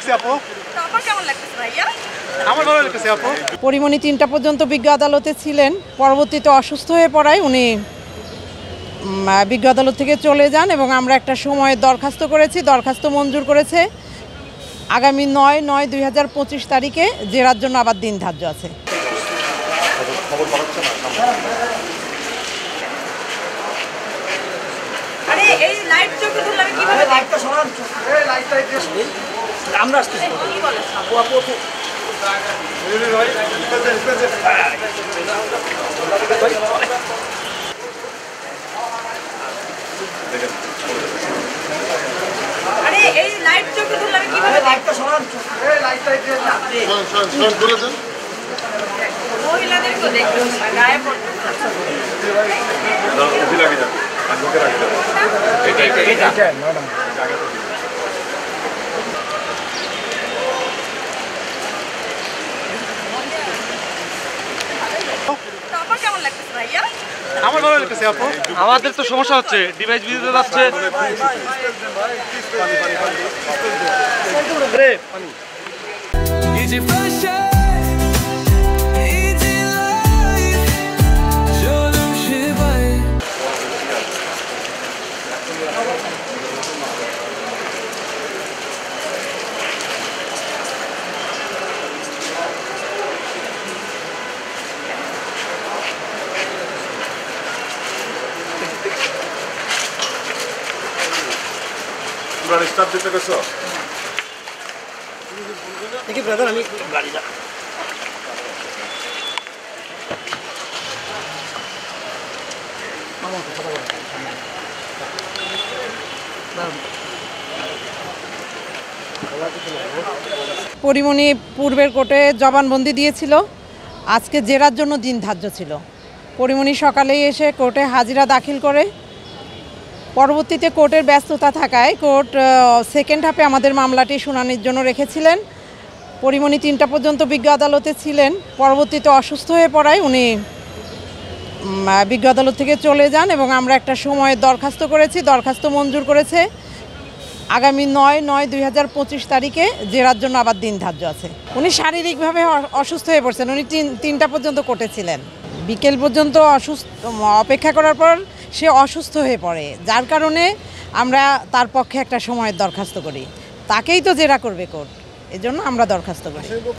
লাগছে আপু? তারপর কেমন লাগতেছে ভাইয়া? আমার ভালো লাগছে আপু। পরিমণি ৩টা পর্যন্ত বিজ্ঞ আদালতে ছিলেন, পরবর্তীতে অসুস্থ হয়ে পড়ায় উনি বিজ্ঞ আদালত থেকে চলে যান এবং আমরা একটা সময়ের দরখাস্ত করেছি, দরখাস্ত মঞ্জুর করেছে। আগামী ৯/৯/২০২৫ তারিখে জেরার জন্য আবার দিন ধার্য আছে। আরে এই লাইভ চোখে ধরলে আমি কিভাবে লাইটটা সরান, এই লাইটটা একটু আমরা আসতেছি। কি বলে? আপু আপু আপু ভাই আরে এই লাইভ চোখে ধরলে আমি কিভাবে লাইটটা সরান, এই লাইটটা একটু সরান করে দেন। মহিলাদেরকে দেখতে গায়ে পড়তে লাগে যাবে আর মুখে রাখতে হবে এটা ম্যাডাম তারপর কেমন লাগতেছে ভাইয়া? আমার ভালো লাগছে আপু। আমাদের তো সমস্যা হচ্ছে, ডিভাইস বিদ্যুৎ যাচ্ছে। তোমরা স্টাফ দিতে গেছো? দেখি ব্রাদার আমি গাড়ি যা পরিমণি পূর্বের কোর্টে জবানবন্দি দিয়েছিল, আজকে জেরার জন্য দিন ধার্য ছিল। পরিমণি সকালেই এসে কোর্টে হাজিরা দাখিল করে, পরবর্তীতে কোর্টের ব্যস্ততা থাকায় কোর্ট সেকেন্ড হাফে আমাদের মামলাটি শুনানির জন্য রেখেছিলেন। পরিমণি ৩টা পর্যন্ত বিজ্ঞ আদালতে ছিলেন, পরবর্তীতে অসুস্থ হয়ে পড়ায় উনি বিজ্ঞ আদালত থেকে চলে যান এবং আমরা একটা সময়ের দরখাস্ত করেছি, দরখাস্ত মঞ্জুর করেছে। আগামী ৯/৯/২০২৫ তারিখে জেরার জন্য আবার দিন ধার্য আছে। উনি শারীরিকভাবে অসুস্থ হয়ে পড়ছেন, উনি ৩টা পর্যন্ত কোর্টে ছিলেন। বিকেল পর্যন্ত অপেক্ষা করার পর সে অসুস্থ হয়ে পড়ে, যার কারণে আমরা তার পক্ষে একটা সময়ের দরখাস্ত করি। তাকেই তো জেরা করবে কোর্ট, এজন্য আমরা দরখাস্ত করি।